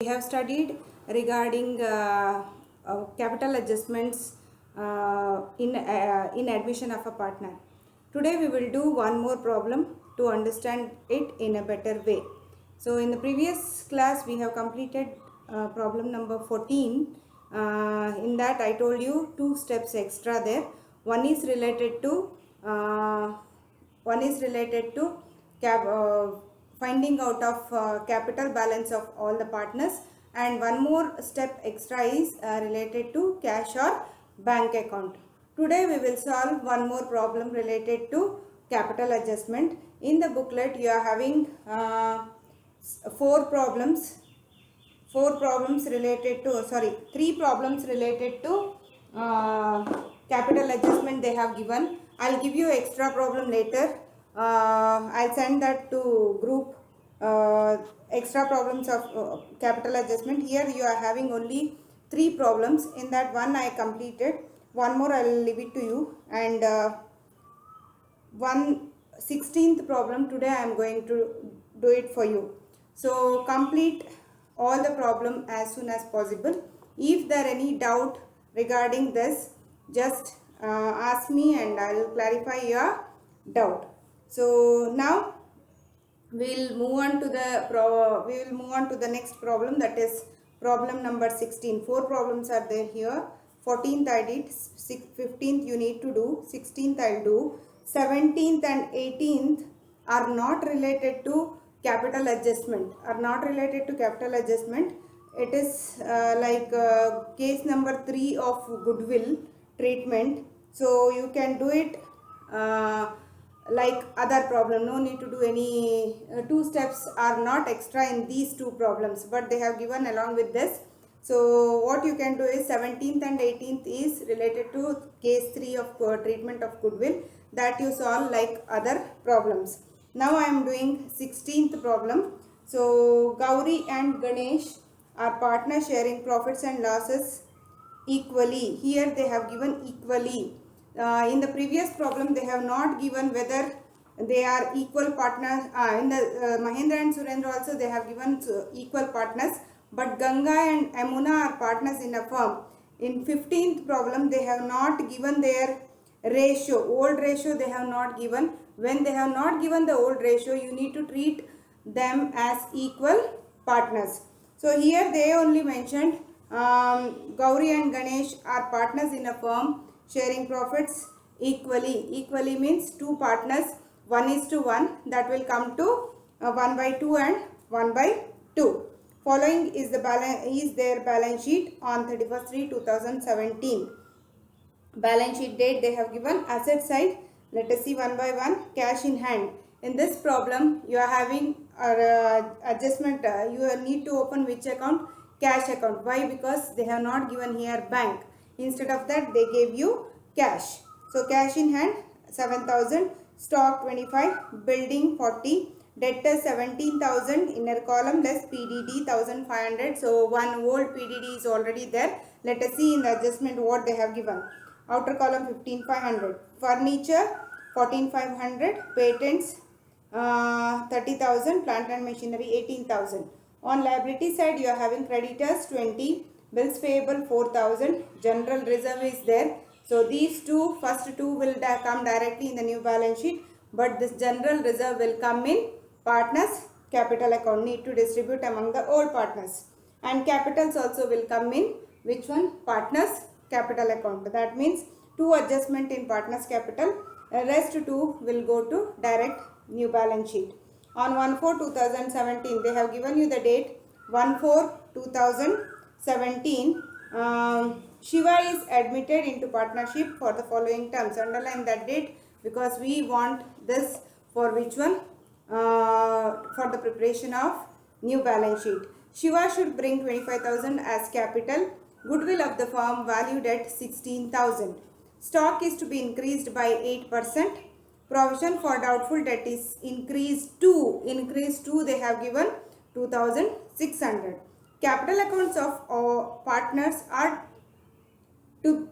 We have studied regarding capital adjustments in admission of a partner. Today we will do one more problem to understand it in a better way. So in the previous class we have completed problem number 14. In that I told you two steps extra there. One is related to uh, finding out of capital balance of all the partners, and one more step extra is related to cash or bank account. Today we will solve one more problem related to capital adjustment. In the booklet you are having four problems related to three problems related to capital adjustment they have given. I'll give you extra problem later. I'll send that to group. Extra problems of capital adjustment. Here you are having only three problems. In that one I completed, one more I'll leave it to you, and 16th problem today I am going to do it for you. So complete all the problem as soon as possible. If there any doubt regarding this, just ask me and I will clarify your doubt. So now we will move on to the next problem, that is problem number 16. Four problems are there here. 14th I did, 15th you need to do, 16th I'll do, 17th and 18th are not related to capital adjustment. It is case number 3 of goodwill treatment. So you can do it like other problem. No need to do any two steps are not extra in these two problems, but they have given along with this. So what you can do is 17th and 18th is related to case 3 of treatment of goodwill, that you solve like other problems. Now I am doing 16th problem. So Gauri and Ganesh are partners sharing profits and losses equally. Here they have given equally. In the previous problem they have not given whether they are equal partners. In the Mahendra and Surendra also they have given equal partners, but Ganga and Amuna are partners in a firm. In 15th problem they have not given their ratio, old ratio they have not given. When they have not given the old ratio, you need to treat them as equal partners. So here they only mentioned Gauri and Ganesh are partners in a firm sharing profits equally. Equally means two partners, 1:1, that will come to 1/2 and 1/2. Following is their balance sheet on 31/3/2017. Balance sheet date they have given. Asset side, let us see one by one. Cash in hand. In this problem you are having adjustment. You need to open which account? Cash account. Why? Because they have not given here bank. Instead of that they gave you cash. So cash in hand 7,000, stock 25, building 40, debtors 17,000, inner column less PDD 1,500. So one old PDD is already there. Let us see in the adjustment what they have given. Outer column 15,500, furniture 14,500, patents 30,000, plant and machinery 18,000. On liability side you are having creditors 20, bills payable 4,000, general reserve is there. So these first two will come directly in the new balance sheet, but this general reserve will come in partners capital account, need to distribute among the old partners. And capitals also will come in which one? Partners capital account. That means two adjustment in partners capital, rest two will go to direct new balance sheet. On 1/4/2017 they have given you the date 1/4/2017. Shiva is admitted into partnership for the following terms. Underline that date because we want this for which one? For the preparation of new balance sheet. Shiva should bring 25,000 as capital. Goodwill of the firm valued at 16,000. Stock is to be increased by 8%. Provision for doubtful debt is increased to they have given 2,600. Capital accounts of partners are to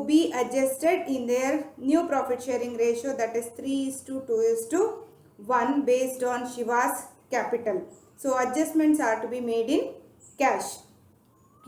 be adjusted in their new profit sharing ratio, that is 3:2:1 based on Shiva's capital. So adjustments are to be made in cash.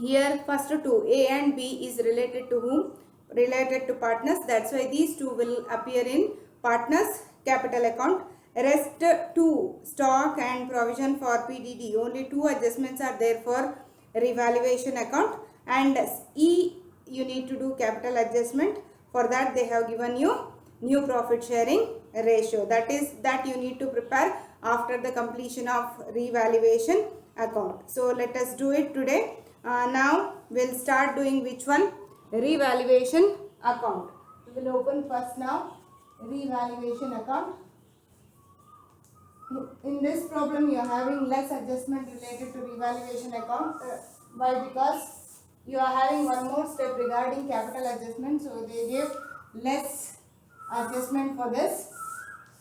Here first two, A and B, is related to whom? Related to partners. That's why these two will appear in partners capital account. Rest two, stock and provision for PDD. Only two adjustments are there for revaluation account. And E, you need to do capital adjustment. For that they have given you new profit sharing ratio. That you need to prepare after the completion of revaluation account. So let us do it today. Now we'll start doing which one? Revaluation account. We will open first now revaluation account. In this problem you are having less adjustment related to revaluation account. Why? Because you are having one more step regarding capital adjustment. So they give less adjustment for this.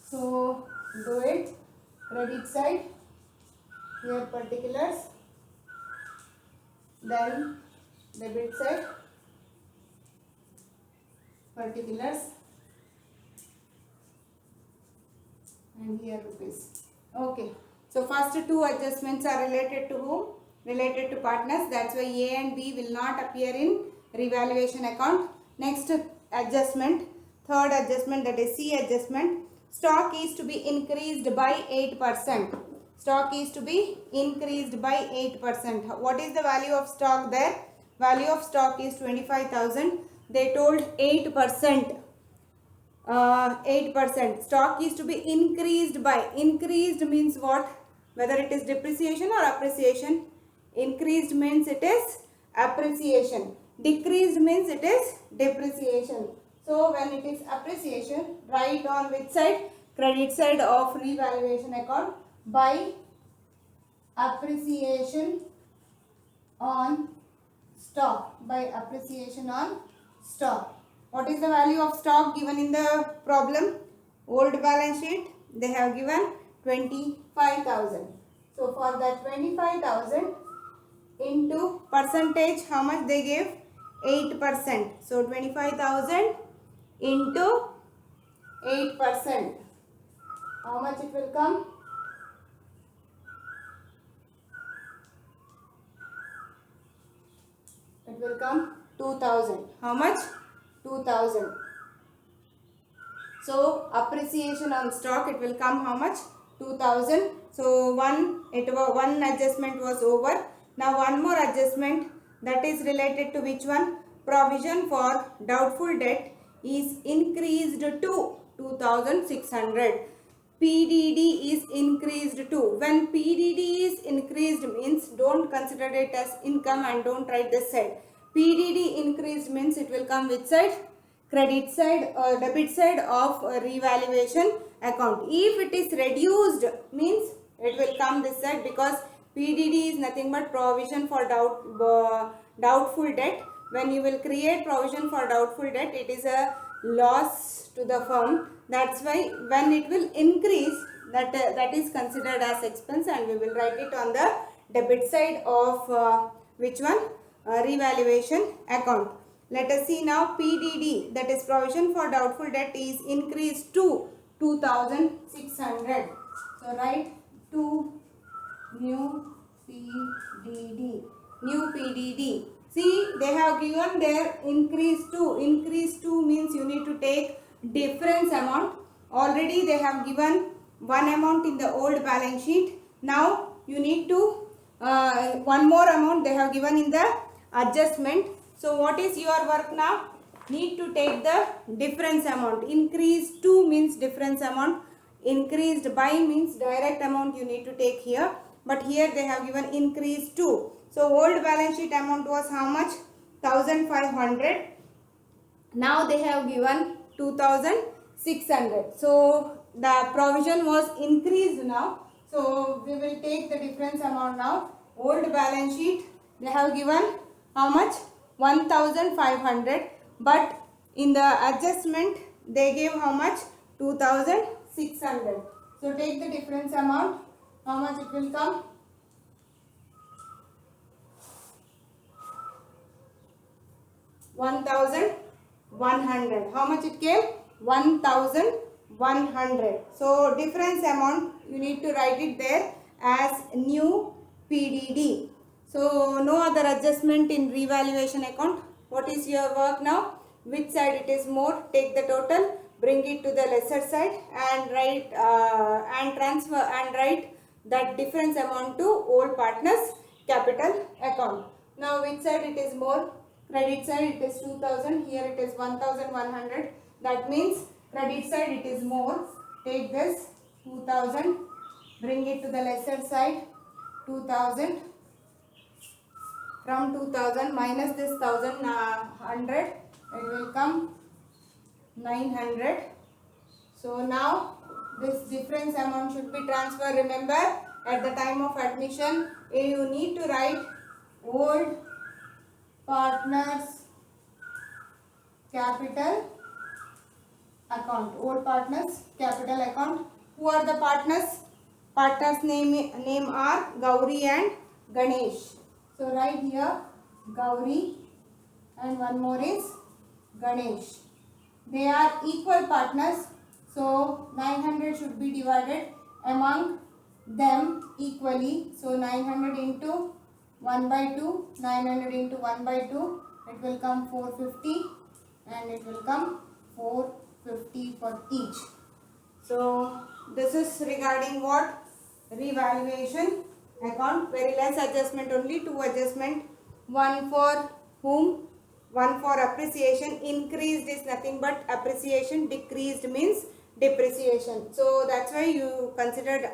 So do it. Credit side. Here particulars. Then debit side. Particulars. And here rupees. Okay. So first two adjustments are related to whom? Related to partners. That's why A and B will not appear in revaluation account. Next adjustment, third adjustment, that is C adjustment. Stock is to be increased by 8%. Stock is to be increased by 8%. What is the value of stock there? Value of stock is 25,000. They told 8%. 8%. Stock is to be increased by. Increased means what? Whether it is depreciation or appreciation. Increased means it is appreciation. Decreased means it is depreciation. So when it is appreciation, write on which side? Credit side of revaluation account, by appreciation on stock. By appreciation on stock. What is the value of stock given in the problem? Old balance sheet, they have given 25,000. So for that 25,000 into percentage, how much they gave? 8%. So 25,000 into 8%. How much it will come? It will come 2,000. How much? 2,000. So appreciation on stock, it will come how much? 2,000. So one adjustment was over. Now one more adjustment, that is related to which one? Provision for doubtful debt is increased to 2,600. PDD is increased to. When PDD is increased means don't consider it as income and don't write this side. PDD increased means it will come which side? Credit side or debit side of revaluation account. If it is reduced means it will come this side, because PDD is nothing but provision for doubtful debt. When you will create provision for doubtful debt, it is a loss to the firm. That's why when it will increase, that is considered as expense, and we will write it on the debit side of which one? Revaluation account. Let us see now PDD, that is provision for doubtful debt, is increased to 2,600. So write 2 new PDD. New PDD. See, they have given their increase to. Increase to means you need to take difference amount. Already they have given one amount in the old balance sheet. Now you need to one more amount they have given in the adjustment. So what is your work now? Need to take the difference amount. Increase to means difference amount. Increased by means direct amount you need to take here. But here they have given increase to. So old balance sheet amount was how much? 1,500. Now they have given 2,600. So the provision was increased now. So we will take the difference amount now. Old balance sheet they have given how much? 1,500. But in the adjustment they gave how much? 2,600. So take the difference amount. How much it will come? 1,100. How much it came? 1,100. So difference amount you need to write it there as new PDD. So no other adjustment in revaluation account. What is your work now? Which side it is more? Take the total, bring it to the lesser side and write and transfer and write that difference amount to old partners capital account. Now which side it is more? Credit side it is 2000, here it is 1100. That means credit side it is more. Take this 2000, bring it to the lesser side 2000. From 2000 minus this 1100, it will come 900. So now this difference amount should be transferred. Remember, at the time of admission you need to write old partners capital account. Old partners capital account. Who are the partners? Partners name are Gauri and Ganesh. So write here Gauri and one more is Ganesh. They are equal partners. So 900 should be divided among them equally. So 900 into 1 by 2, 900 into 1 by 2, it will come 450 and it will come 450 for each. So this is regarding what? Revaluation account. Very less adjustment, only 2 adjustment. One for whom? One for appreciation. Increased is nothing but appreciation. Decreased means depreciation. So that's why you considered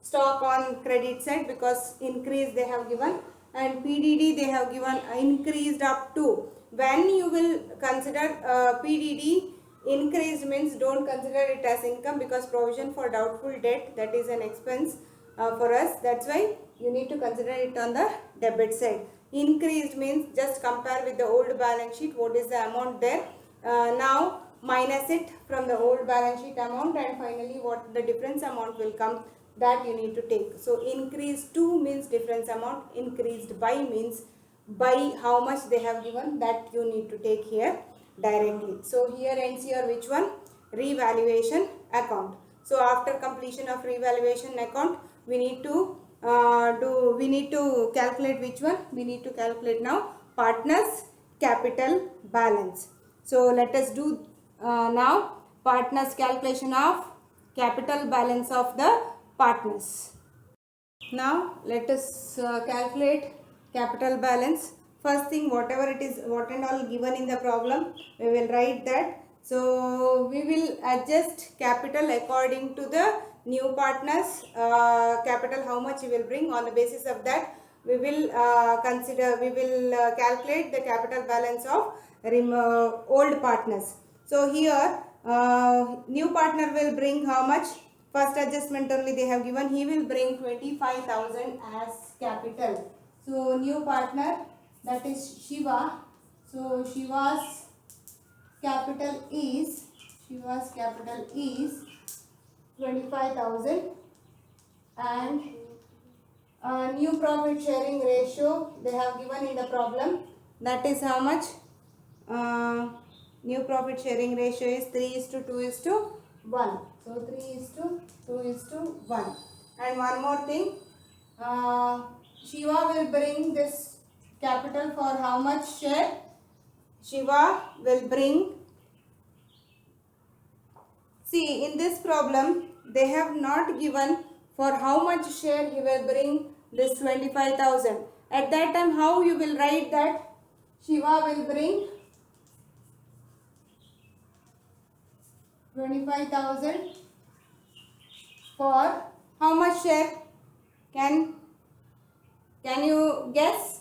stock on credit side, because increase they have given, and PDD they have given increased up to. When you will consider PDD increased means don't consider it as income, because provision for doubtful debt, that is an expense for us. That's why you need to consider it on the debit side. Increased means just compare with the old balance sheet, what is the amount there. Now minus it from the old balance sheet amount, and finally what the difference amount will come, that you need to take. So increased to means difference amount, increased by means by how much they have given, that you need to take here directly. So here ends your which one? Revaluation account. So after completion of revaluation account, we need to calculate which one? We need to calculate now partners capital balance. So let us do now partners calculation of capital balance of the partners. Now let us calculate capital balance. First thing, whatever it is, what and all given in the problem, we will write that. So we will adjust capital according to the new partners capital, how much you will bring. On the basis of that, we will calculate the capital balance of old partners. So here new partner will bring how much? First adjustment only they have given, he will bring 25,000 as capital. So new partner, that is Shiva. So Shiva's capital is 25,000, and new profit sharing ratio they have given in the problem, that is how much? New profit sharing ratio is 3:2:1. So 3:2:1. And one more thing, Shiva will bring this capital for how much share? Shiva will bring, see in this problem they have not given for how much share he will bring this 25,000. At that time how you will write that? Shiva will bring 25,000 for how much share? Can you guess?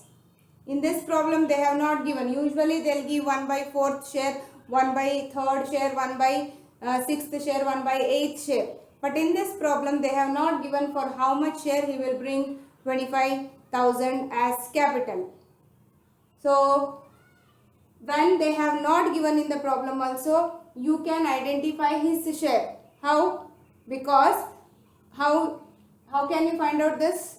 In this problem they have not given. Usually they will give 1/4 share, 1/3 share, 1/6 share, 1/8 share. But in this problem they have not given for how much share he will bring 25,000 as capital. So when they have not given in the problem also, you can identify his share. How? Because how can you find out this?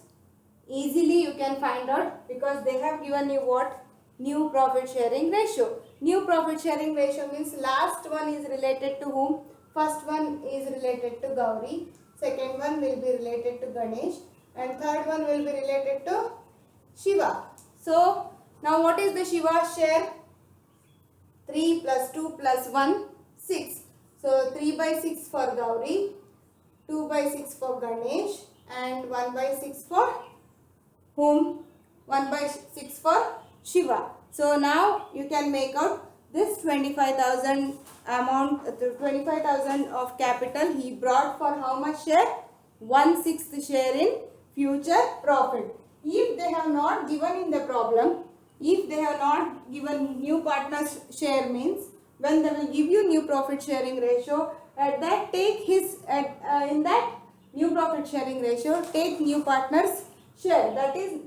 Easily you can find out, because they have given you what? New profit sharing ratio. New profit sharing ratio means last one is related to whom? First one is related to Gauri. second one will be related to Ganesh, and third one will be related to Shiva. So now what is the Shiva share? 3 plus 2 plus 1, 6. So 3 by 6 for Gauri, 2 by 6 for Ganesh, and 1 by 6 for whom? 1 by 6 for Shiva. So now you can make out this 25,000 amount, 25,000 of capital he brought for how much share? 1/6 share in future profit. If they have not given in the problem, if they have not given new partners share, means when they will give you new profit sharing ratio, at that take his in that new profit sharing ratio take new partners share, that is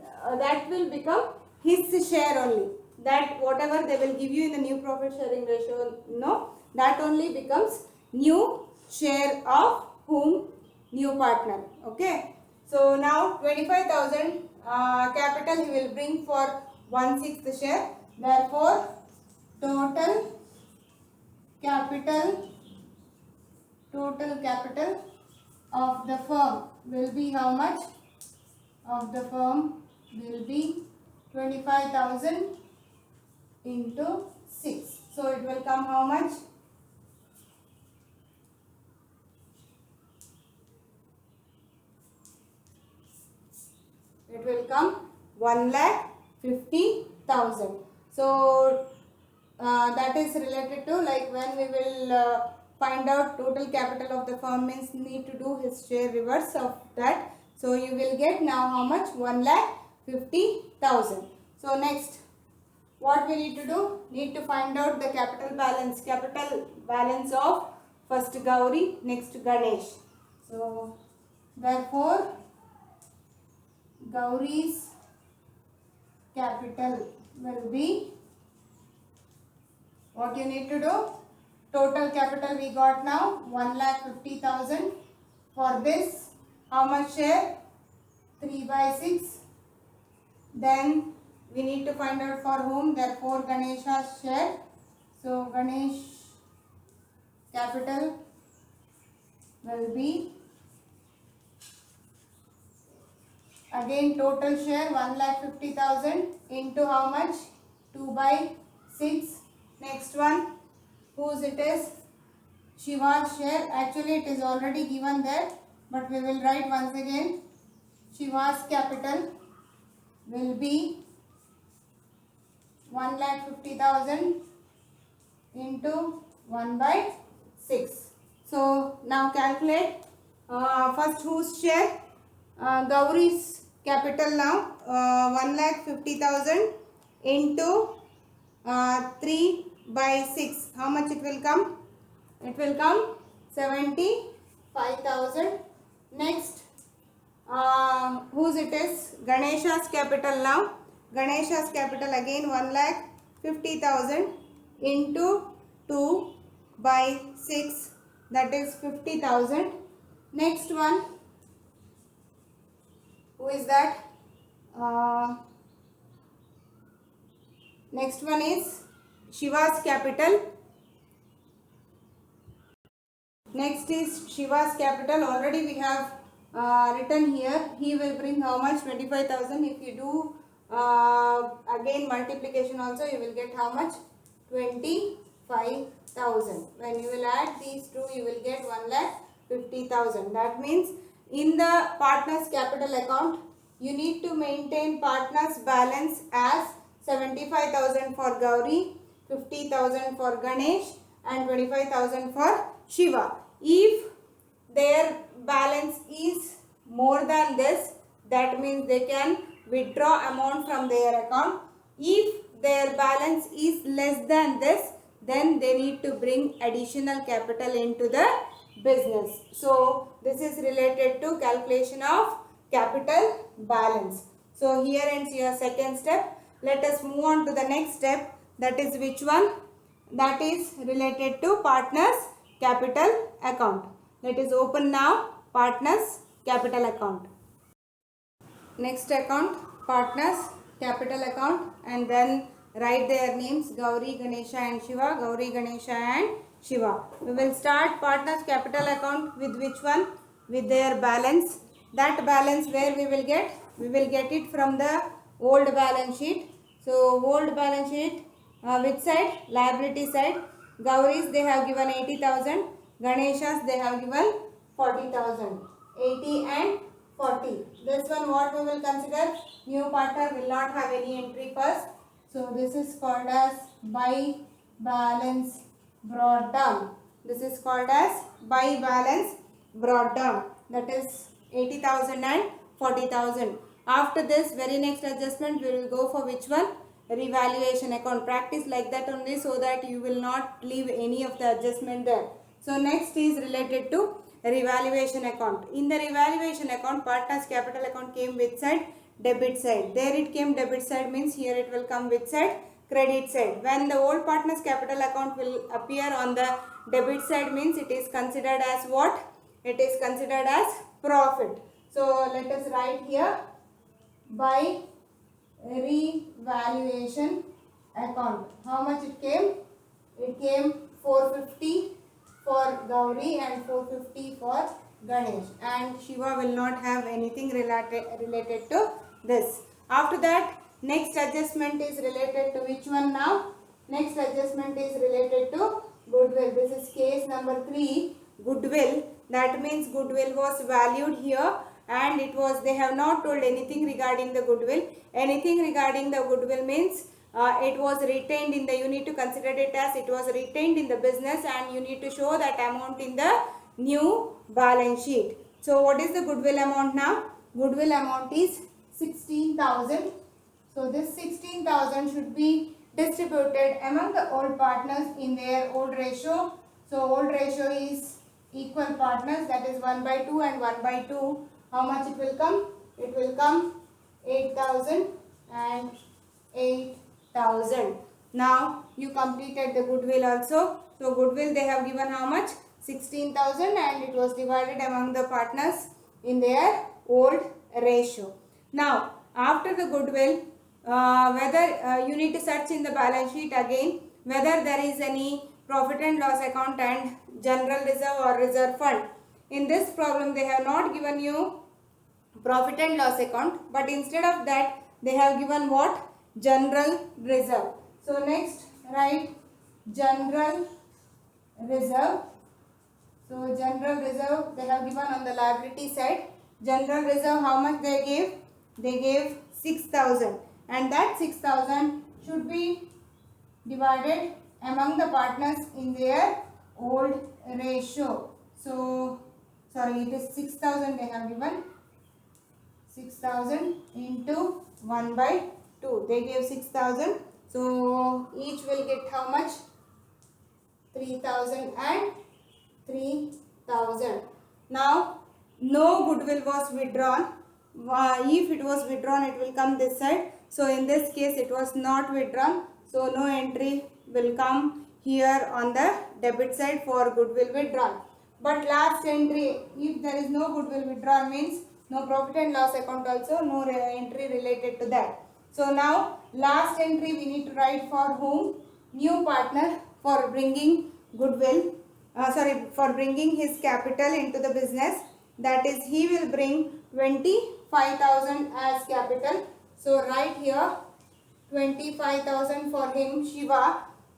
that will become his share only. That whatever they will give you in the new profit sharing ratio, no, that only becomes new share of whom? New partner. Okay. So now 25,000 capital he will bring for 1/6 share. Therefore, total capital of the firm will be how much? Of the firm will be 25,000 into 6. So it will come how much? It will come 1,50,000. So that is related to, like, when we will find out total capital of the firm, means need to do his share reverse of that. So you will get now how much? 1,50,000. So next, what we need to do? Need to find out the capital balance. Capital balance of first Gauri, next Ganesh. So therefore, Gauri's capital will be, what you need to do? Total capital we got now 1,50,000. For this, how much share? 3 by 6. Then we need to find out for whom, therefore Ganesha's share. So Ganesh capital will be, again total share 1,50,000 into how much? 2 by 6. Next one, whose it is? Shiva's share. Actually it is already given there, but we will write once again. Shiva's capital will be 1,50,000 into 1 by 6. So now calculate first whose share? Gauri's capital now 1,50,000 into 3 by 6. How much it will come? It will come 75,000. Next, whose it is? Ganesha's capital now. Ganesha's capital again 1,50,000 into 2 by 6, that is 50,000. Next one, who is that? Next one is Shiva's capital. Next is Shiva's capital. Already we have written here. He will bring how much? 25,000. If you do again multiplication also, you will get how much? 25,000. When you will add these two, you will get 1,50,000. That means in the partner's capital account, you need to maintain partner's balance as 75,000 for Gauri, 50,000 for Ganesh, and 25,000 for Shiva. If their balance is more than this, that means they can withdraw amount from their account. If their balance is less than this, then they need to bring additional capital into the business. So this is related to calculation of capital balance. So here ends your second step. Let us move on to the next step. That is which one? That is related to partners capital account. Let us open now partners capital account. Next account, partners capital account, and then write their names: Gauri, Ganesha and Shiva. Gauri, Ganesha and Shiva. We will start partners capital account with which one? with their balance. That balance where we will get? We will get it from the old balance sheet. So old balance sheet, which side? Liability side. Gauris they have given 80,000. Ganeshas they have given 40,000. 80 and 40. This one what we will consider? New partner will not have any entry first. So this is called as by balance brought down. This is called as by balance brought down. That is 80,000 and 40,000. After this, very next adjustment we will go for which one? Revaluation account. Practice like that only, so that you will not leave any of the adjustment there. So next is related to revaluation account. In the revaluation account, partners capital account came which side? Debit side. There it came debit side, means here it will come which side? Credit side. When the old partners capital account will appear on the debit side, means it is considered as what? It is considered as profit. So let us write here by revaluation account. How much it came? It came 450 for Gauri and 450 for Ganesh, and Shiva will not have anything related to this. After that, next adjustment is related to which one now? Next adjustment is related to goodwill. This is case number 3, goodwill. That means goodwill was valued here, and it was, they have not told anything regarding the goodwill. Anything regarding the goodwill means it was retained in the, you need to consider it as it was retained in the business, and you need to show that amount in the new balance sheet. So what is the goodwill amount now? Goodwill amount is 16,000. So this 16,000 should be distributed among the old partners in their old ratio. So old ratio is equal partners, that is 1/2 and 1/2. How much it will come? It will come 8,000 and 8,000. Now you completed the goodwill also. So goodwill they have given how much? 16,000, and it was divided among the partners in their old ratio. Now after the goodwill, whether you need to search in the balance sheet again whether there is any profit and loss account and general reserve or reserve fund. In this problem they have not given you profit and loss account, but instead of that they have given what? General reserve. So next write general reserve. So general reserve they have given on the liability side. General reserve, how much they gave? They gave 6,000, and that 6,000 should be divided among the partners in their old ratio. So sorry, it is 6,000 they have given. 6,000 into 1/2. They gave 6,000. So each will get how much? 3,000 and 3,000. Now no goodwill was withdrawn. If it was withdrawn, it will come this side. So in this case it was not withdrawn. So no entry will come here on the debit side for goodwill withdrawn. But last entry, if there is no goodwill withdrawn, means no profit and loss account also, no entry related to that. So now last entry we need to write for whom? New partner, for bringing goodwill, for bringing his capital into the business. That is, he will bring 25,000 as capital. So write here 25,000 for him, Shiva.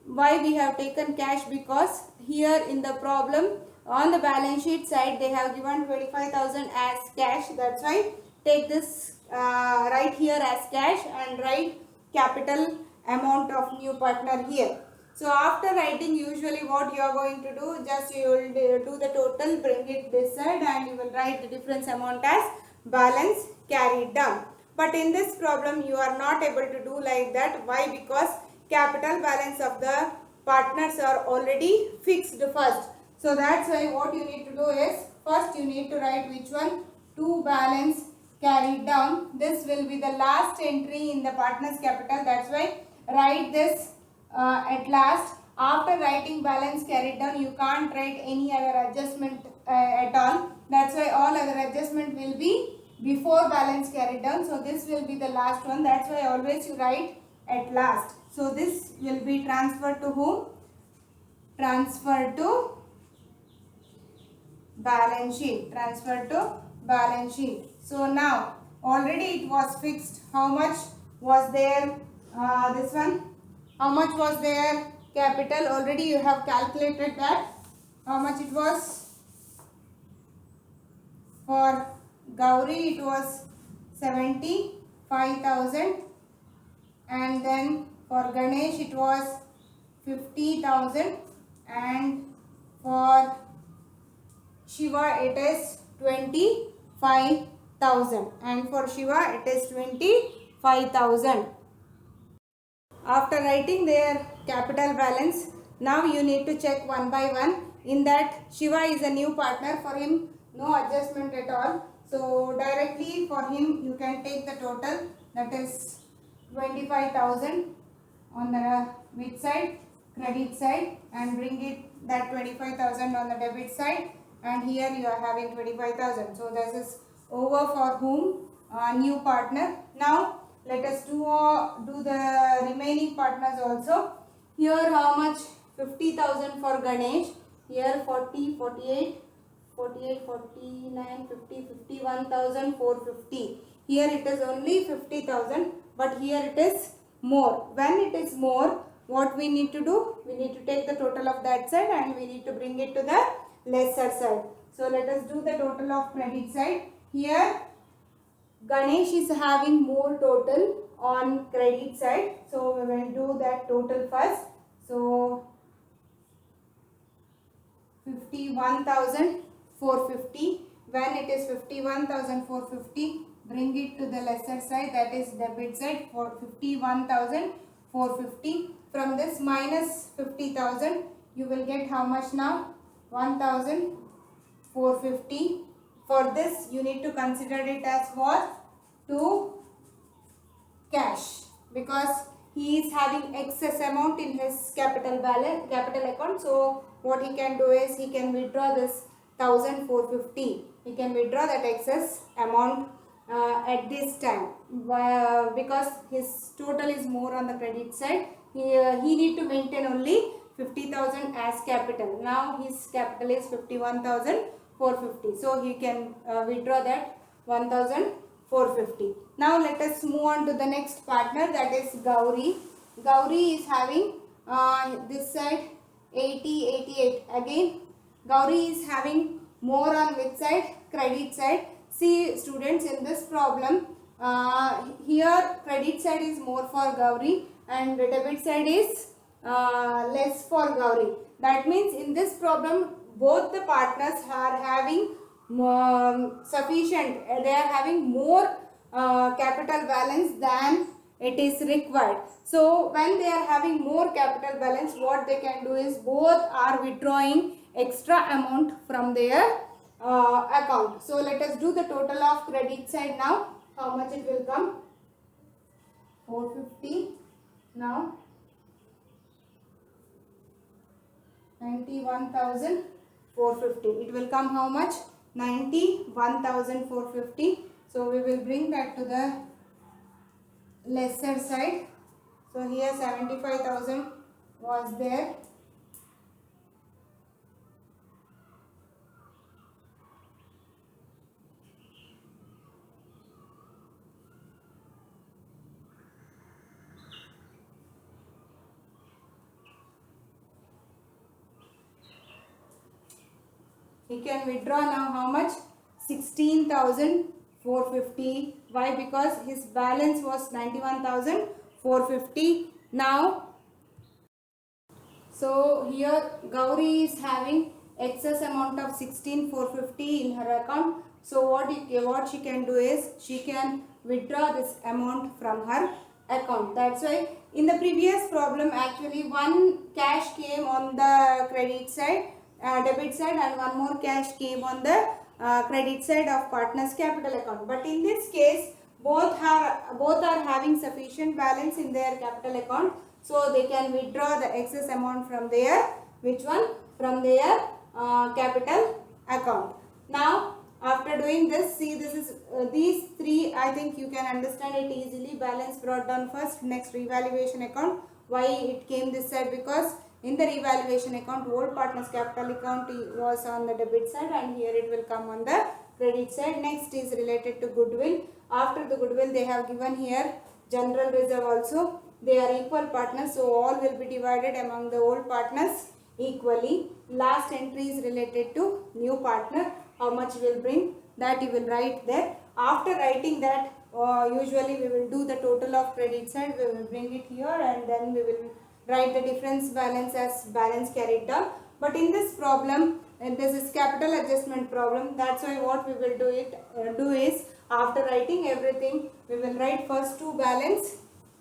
Why we have taken cash? Because here in the problem on the balance sheet side they have given 25,000 as cash. That's why take this write here as cash and write capital amount of new partner here. So after writing, usually what you are going to do, just you will do the total, bring it this side, and you will write the difference amount as balance carried down. But in this problem you are not able to do like that. Why? Because capital balance of the partners are already fixed first. So that's why what you need to do is, first you need to write which one? To balance carried down. This will be the last entry in the partners capital. That's why write this at last. After writing balance carried down, you can't write any other adjustment at all. That's why all other adjustment will be before balance carried down. So this will be the last one. That's why always you write at last. So this will be transferred to whom? Transferred to balance sheet. Transfer to balance sheet. So now already it was fixed. How much was there? This one. How much was there? Capital. Already you have calculated that. How much it was? For Gauri it was 75,000, and then for Ganesh it was 50,000, and for Shiva it is 25,000, and for Shiva it is 25,000. After writing their capital balance, now you need to check one by one. In that, Shiva is a new partner. For him, no adjustment at all. So directly for him, you can take the total, that is 25,000 on the which side, credit side, and bring it that 25,000 on the debit side, and here you are having 25,000. So this is over for whom? New partner. Now let us do the remaining partners also. Here how much? 50,000 for Ganesh. Here 40, 48, 48, 49, 50, 51,450. Here it is only 50,000, but here it is more. When it is more, what we need to do? We need to take the total of that side and we need to bring it to the lesser side. So let us do the total of credit side. Here Ganesh is having more total on credit side. So we will do that total first. So 51,450. When it is 51,450, bring it to the lesser side, that is debit side, for 51,450. From this minus 50,000, you will get how much now? 1,450. For this, you need to consider it as what? To cash, because he is having excess amount in his capital account. So what he can do is he can withdraw this 1,450. He can withdraw that excess amount at this time because his total is more on the credit side. He need to maintain only 50,000 as capital. Now his capital is 51,450. So he can withdraw that 1,450. Now let us move on to the next partner, that is Gauri. Gauri is having this side 80, 88. Again Gauri is having more on which side? Credit side. See students, in this problem here credit side is more for Gauri and the debit side is less for Gauri. That means in this problem both the partners are having sufficient, they are having more capital balance than it is required. So when they are having more capital balance, what they can do is both are withdrawing extra amount from their account. So let us do the total of credit side now. How much it will come? 450. Now 91,450. It will come how much? 91,450. So we will bring that to the lesser side. So here 75,000 was there. He can withdraw now how much? 16,450. Why? Because his balance was 91,450. Now, so here Gauri is having excess amount of 16,450 in her account. So what she can do is she can withdraw this amount from her account. That's why in the previous problem actually one cash came on the credit side, debit side, and one more cash came on the credit side of partner's capital account. But in this case both are having sufficient balance in their capital account, so they can withdraw the excess amount from their from their capital account. Now after doing this, see, this is these three, I think you can understand it easily. Balance brought down first, next revaluation account. Why it came this side? Because In the revaluation account, old partner's capital account was on the debit side, and here it will come on the credit side. Next is related to goodwill. After the goodwill, they have given here general reserve also. They are equal partners, so all will be divided among the old partners equally. Last entry is related to new partner. How much will bring, that you will write there. After writing that, usually we will do the total of credit side. We will bring it here, and then we will write the difference balance as balance carried down. But in this problem, and this is capital adjustment problem, that's why what we will do is after writing everything, we will write first two balance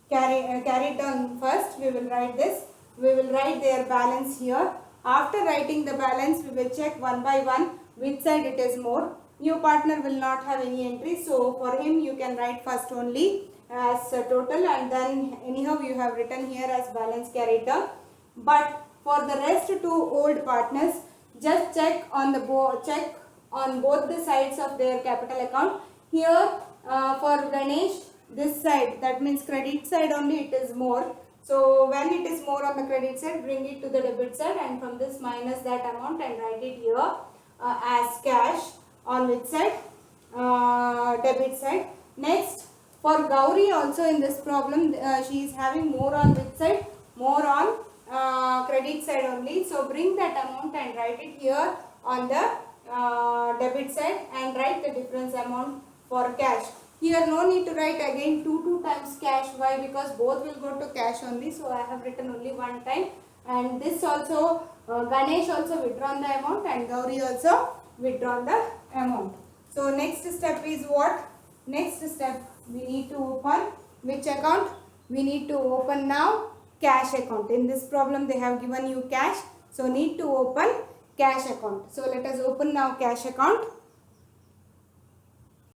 carried down first. We will write this. We will write their balance here. After writing the balance, we will check one by one which side it is more. New partner will not have any entry, so for him you can write first only as total, and then anyhow you have written here as balance carried down. But for the rest two old partners, just check on the both the sides of their capital account. Here for Ganesh, this side, that means credit side only it is more. So when it is more on the credit side, bring it to the debit side, and from this minus that amount and write it here as cash. On which side? Debit side. Next, for Gauri also in this problem, she is having more on which side? More on credit side only. So bring that amount and write it here on the debit side, and write the difference amount for cash. Here no need to write again 2 times cash. Why? Because both will go to cash only. So I have written only one time. And this also, Ganesh also withdrawn the amount, and Gauri also withdrawn the amount. So next step is what? Next step, we need to open which account? We need to open now cash account. In this problem they have given you cash, so need to open cash account. So let us open now cash account.